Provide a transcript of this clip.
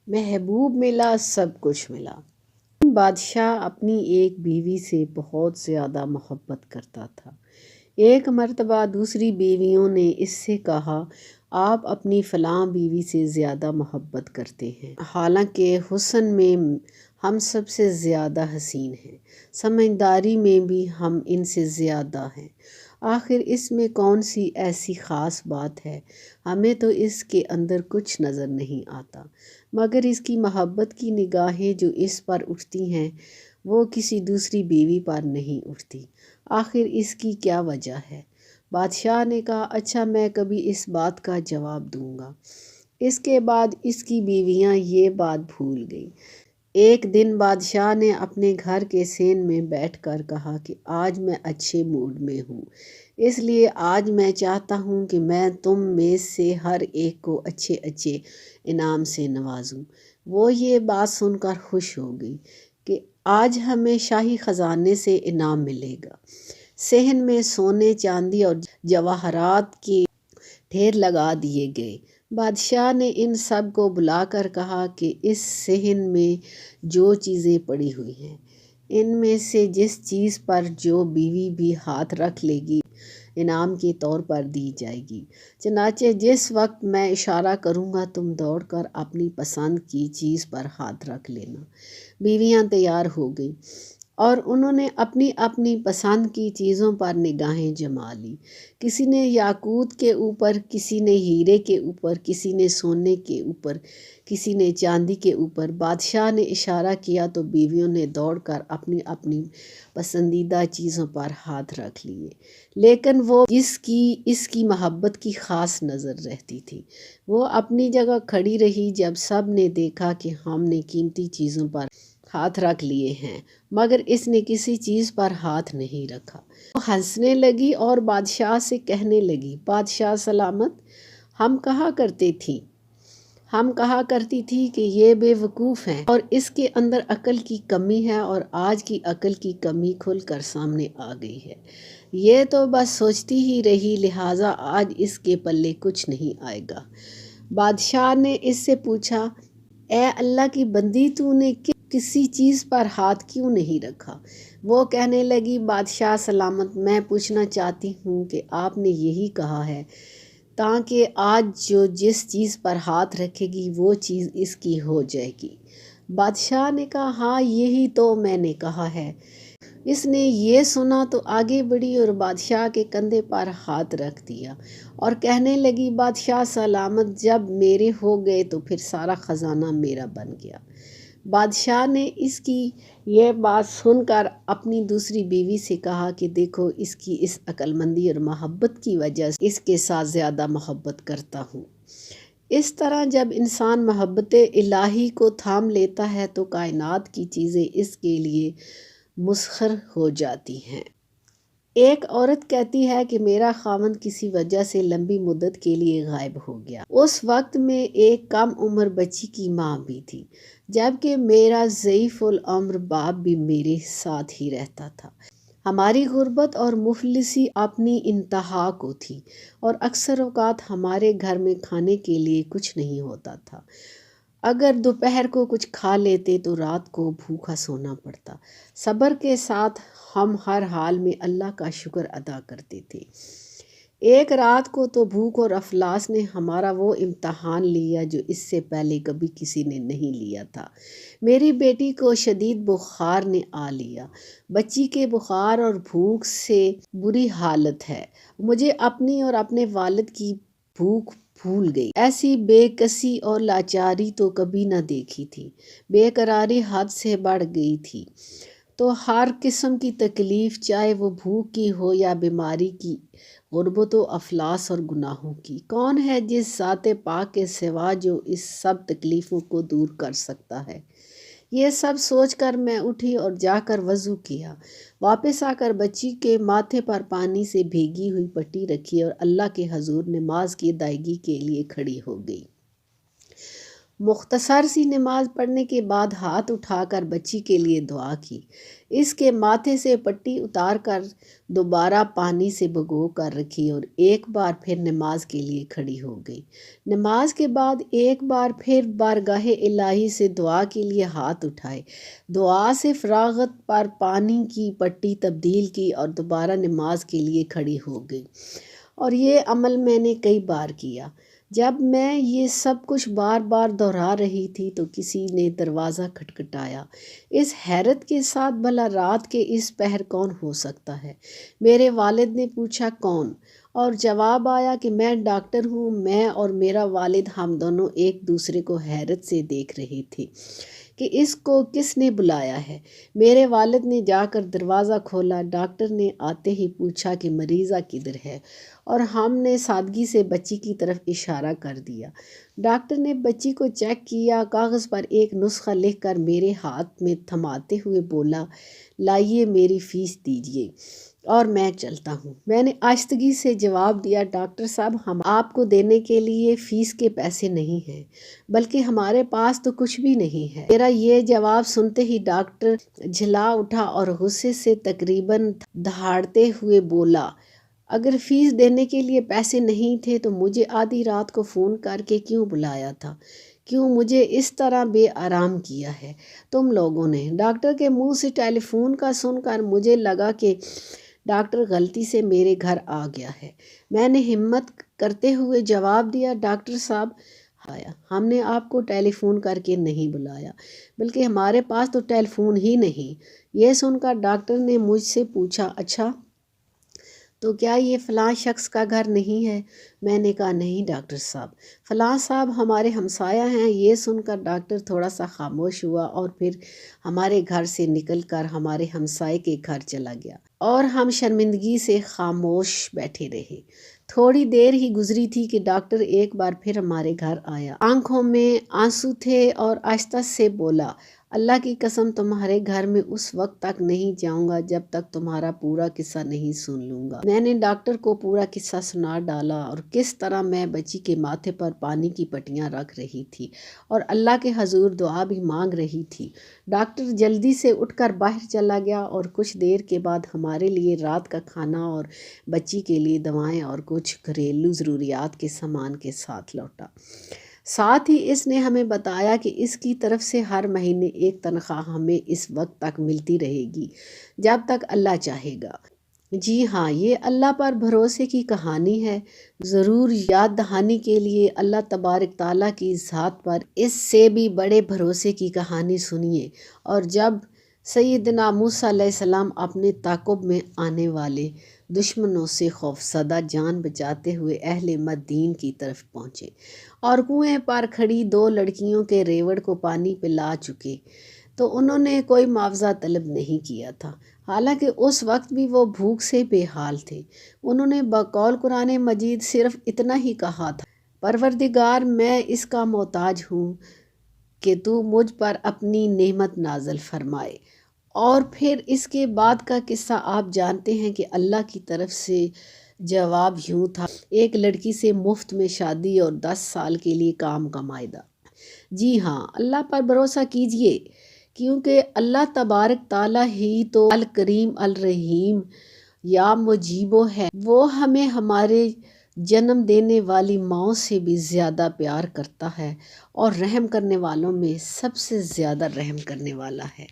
محبوب ملا، سب کچھ ملا۔ بادشاہ اپنی ایک بیوی سے بہت زیادہ محبت کرتا تھا۔ ایک مرتبہ دوسری بیویوں نے اس سے کہا، آپ اپنی فلاں بیوی سے زیادہ محبت کرتے ہیں، حالانکہ حسن میں ہم سب سے زیادہ حسین ہیں، سمجھداری میں بھی ہم ان سے زیادہ ہیں، آخر اس میں کون سی ایسی خاص بات ہے؟ ہمیں تو اس کے اندر کچھ نظر نہیں آتا، مگر اس کی محبت کی نگاہیں جو اس پر اٹھتی ہیں وہ کسی دوسری بیوی پر نہیں اٹھتی، آخر اس کی کیا وجہ ہے؟ بادشاہ نے کہا، اچھا میں کبھی اس بات کا جواب دوں گا۔ اس کے بعد اس کی بیویاں یہ بات بھول گئیں۔ ایک دن بادشاہ نے اپنے گھر کے صحن میں بیٹھ کر کہا کہ آج میں اچھے موڈ میں ہوں، اس لیے آج میں چاہتا ہوں کہ میں تم میں سے ہر ایک کو اچھے اچھے انعام سے نوازوں۔ وہ یہ بات سن کر خوش ہو گئی کہ آج ہمیں شاہی خزانے سے انعام ملے گا۔ صحن میں سونے، چاندی اور جواہرات کے ڈھیر لگا دیے گئے۔ بادشاہ نے ان سب کو بلا کر کہا کہ اس صحن میں جو چیزیں پڑی ہوئی ہیں، ان میں سے جس چیز پر جو بیوی بھی ہاتھ رکھ لے گی انعام کے طور پر دی جائے گی، چنانچہ جس وقت میں اشارہ کروں گا تم دوڑ کر اپنی پسند کی چیز پر ہاتھ رکھ لینا۔ بیویاں تیار ہو گئیں اور انہوں نے اپنی اپنی پسند کی چیزوں پر نگاہیں جما لی۔ کسی نے یاقوت کے اوپر، کسی نے ہیرے کے اوپر، کسی نے سونے کے اوپر، کسی نے چاندی کے اوپر۔ بادشاہ نے اشارہ کیا تو بیویوں نے دوڑ کر اپنی اپنی پسندیدہ چیزوں پر ہاتھ رکھ لیے، لیکن وہ جس کی اس کی محبت کی خاص نظر رہتی تھی وہ اپنی جگہ کھڑی رہی۔ جب سب نے دیکھا کہ ہم نے قیمتی چیزوں پر ہاتھ رکھ لیے ہیں مگر اس نے کسی چیز پر ہاتھ نہیں رکھا، وہ ہنسنے لگی اور بادشاہ سے کہنے لگی، بادشاہ سلامت، ہم کہا کرتی تھی کہ یہ بے وقوف ہیں اور اس کے اندر عقل کی کمی ہے، اور آج کی عقل کی کمی کھل کر سامنے آ گئی ہے۔ یہ تو بس سوچتی ہی رہی، لہٰذا آج اس کے پلے کچھ نہیں آئے گا۔ بادشاہ نے اس سے پوچھا، اے اللہ کی بندی، تو نے کسی چیز پر ہاتھ کیوں نہیں رکھا؟ وہ کہنے لگی، بادشاہ سلامت، میں پوچھنا چاہتی ہوں کہ آپ نے یہی کہا ہے تاکہ آج جو جس چیز پر ہاتھ رکھے گی وہ چیز اس کی ہو جائے گی۔ بادشاہ نے کہا، ہاں یہی تو میں نے کہا ہے۔ اس نے یہ سنا تو آگے بڑھی اور بادشاہ کے کندھے پر ہاتھ رکھ دیا اور کہنے لگی، بادشاہ سلامت، جب میرے ہو گئے تو پھر سارا خزانہ میرا بن گیا۔ بادشاہ نے اس کی یہ بات سن کر اپنی دوسری بیوی سے کہا کہ دیکھو، اس کی اس عقل مندی اور محبت کی وجہ سے اس کے ساتھ زیادہ محبت کرتا ہوں۔ اس طرح جب انسان محبت الہی کو تھام لیتا ہے تو کائنات کی چیزیں اس کے لیے مسخر ہو جاتی ہیں۔ ایک عورت کہتی ہے کہ میرا خاوند کسی وجہ سے لمبی مدت کے لیے غائب ہو گیا۔ اس وقت میں ایک کم عمر بچی کی ماں بھی تھی، جبکہ میرا ضعیف العمر باپ بھی میرے ساتھ ہی رہتا تھا۔ ہماری غربت اور مفلسی اپنی انتہا کو تھی اور اکثر اوقات ہمارے گھر میں کھانے کے لیے کچھ نہیں ہوتا تھا۔ اگر دوپہر کو کچھ کھا لیتے تو رات کو بھوکا سونا پڑتا۔ صبر کے ساتھ ہم ہر حال میں اللہ کا شکر ادا کرتے تھے۔ ایک رات کو تو بھوک اور افلاس نے ہمارا وہ امتحان لیا جو اس سے پہلے کبھی کسی نے نہیں لیا تھا۔ میری بیٹی کو شدید بخار نے آ لیا۔ بچی کے بخار اور بھوک سے بری حالت ہے۔ مجھے اپنی اور اپنے والد کی بھوک بھول گئی۔ ایسی بے کسی اور لاچاری تو کبھی نہ دیکھی تھی۔ بے قراری حد سے بڑھ گئی تھی تو ہر قسم کی تکلیف، چاہے وہ بھوک کی ہو یا بیماری کی، غربت و افلاس اور گناہوں کی، کون ہے جس ذات پاک کے سوا جو اس سب تکلیفوں کو دور کر سکتا ہے؟ یہ سب سوچ کر میں اٹھی اور جا کر وضو کیا، واپس آ کر بچی کے ماتھے پر پانی سے بھیگی ہوئی پٹی رکھی اور اللہ کے حضور نماز کی ادائیگی کے لیے کھڑی ہو گئی۔ مختصر سی نماز پڑھنے کے بعد ہاتھ اٹھا کر بچی کے لیے دعا کی، اس کے ماتھے سے پٹی اتار کر دوبارہ پانی سے بھگو کر رکھی اور ایک بار پھر نماز کے لیے کھڑی ہو گئی۔ نماز کے بعد ایک بار پھر بارگاہ الہی سے دعا کے لیے ہاتھ اٹھائے، دعا سے فراغت پر پانی کی پٹی تبدیل کی اور دوبارہ نماز کے لیے کھڑی ہو گئی۔ اور یہ عمل میں نے کئی بار کیا۔ جب میں یہ سب کچھ بار بار دہرا رہی تھی تو کسی نے دروازہ کھٹکھٹایا۔ اس حیرت کے ساتھ بھلا رات کے اس پہر کون ہو سکتا ہے؟ میرے والد نے پوچھا کون؟ اور جواب آیا کہ میں ڈاکٹر ہوں۔ میں اور میرا والد ہم دونوں ایک دوسرے کو حیرت سے دیکھ رہے تھے کہ اس کو کس نے بلایا ہے۔ میرے والد نے جا کر دروازہ کھولا۔ ڈاکٹر نے آتے ہی پوچھا کہ مریضہ کدھر ہے، اور ہم نے سادگی سے بچی کی طرف اشارہ کر دیا۔ ڈاکٹر نے بچی کو چیک کیا، کاغذ پر ایک نسخہ لکھ کر میرے ہاتھ میں تھماتے ہوئے بولا، لائیے میری فیس دیجیے اور میں چلتا ہوں۔ میں نے آہستگی سے جواب دیا، ڈاکٹر صاحب ہم آپ کو دینے کے لیے فیس کے پیسے نہیں ہیں، بلکہ ہمارے پاس تو کچھ بھی نہیں ہے۔ میرا یہ جواب سنتے ہی ڈاکٹر جھلا اٹھا اور غصے سے تقریباً دہاڑتے ہوئے بولا، اگر فیس دینے کے لیے پیسے نہیں تھے تو مجھے آدھی رات کو فون کر کے کیوں بلایا تھا؟ کیوں مجھے اس طرح بے آرام کیا ہے تم لوگوں نے؟ ڈاکٹر کے منہ سے ٹیلی فون کا سن کر مجھے لگا کہ ڈاکٹر غلطی سے میرے گھر آ گیا ہے۔ میں نے ہمت کرتے ہوئے جواب دیا، ڈاکٹر صاحب ہم نے آپ کو ٹیلی فون کر کے نہیں بلایا، بلکہ ہمارے پاس تو ٹیلی فون ہی نہیں۔ یہ سن کر ڈاکٹر نے مجھ سے پوچھا، اچھا تو کیا یہ فلاں شخص کا گھر نہیں ہے؟ میں نے کہا نہیں ڈاکٹر صاحب، فلاں صاحب ہمارے ہمسایہ ہیں۔ یہ سن کر ڈاکٹر تھوڑا سا خاموش ہوا اور پھر ہمارے گھر سے نکل کر ہمارے ہمسائے کے گھر چلا گیا اور ہم شرمندگی سے خاموش بیٹھے رہے۔ تھوڑی دیر ہی گزری تھی کہ ڈاکٹر ایک بار پھر ہمارے گھر آیا۔ آنکھوں میں آنسو تھے اور آہستہ سے بولا، اللہ کی قسم تمہارے گھر میں اس وقت تک نہیں جاؤں گا جب تک تمہارا پورا قصہ نہیں سن لوں گا۔ میں نے ڈاکٹر کو پورا قصہ سنا ڈالا اور کس طرح میں بچی کے ماتھے پر پانی کی پٹیاں رکھ رہی تھی اور اللہ کے حضور دعا بھی مانگ رہی تھی۔ ڈاکٹر جلدی سے اٹھ کر باہر چلا گیا اور کچھ دیر کے بعد ہمارے لیے رات کا کھانا اور بچی کے لیے دوائیں اور کچھ گھریلو ضروریات کے سامان کے ساتھ لوٹا۔ ساتھ ہی اس نے ہمیں بتایا کہ اس کی طرف سے ہر مہینے ایک تنخواہ ہمیں اس وقت تک ملتی رہے گی جب تک اللہ چاہے گا۔ جی ہاں، یہ اللہ پر بھروسے کی کہانی ہے۔ ضرور یاد دہانی کے لیے اللہ تبارک تعالیٰ کی ذات پر اس سے بھی بڑے بھروسے کی کہانی سنیے۔ اور جب سیدنا موسیٰ علیہ السلام اپنے تعاقب میں آنے والے دشمنوں سے خوفزدہ جان بچاتے ہوئے اہل مدین کی طرف پہنچے اور کنویں پر کھڑی دو لڑکیوں کے ریوڑ کو پانی پلا چکے تو انہوں نے کوئی معاوضہ طلب نہیں کیا تھا، حالانکہ اس وقت بھی وہ بھوک سے بے حال تھے۔ انہوں نے بقول قرآن مجید صرف اتنا ہی کہا تھا، پروردگار میں اس کا محتاج ہوں کہ تو مجھ پر اپنی نعمت نازل فرمائے۔ اور پھر اس کے بعد کا قصہ آپ جانتے ہیں کہ اللہ کی طرف سے جواب یوں تھا، ایک لڑکی سے مفت میں شادی اور 10 سال کے لیے کام کا معاہدہ۔ جی ہاں، اللہ پر بھروسہ کیجئے، کیونکہ اللہ تبارک تعالیٰ ہی تو الکریم الرحیم یا مجیبو ہے۔ وہ ہمیں ہمارے جنم دینے والی ماؤں سے بھی زیادہ پیار کرتا ہے اور رحم کرنے والوں میں سب سے زیادہ رحم کرنے والا ہے۔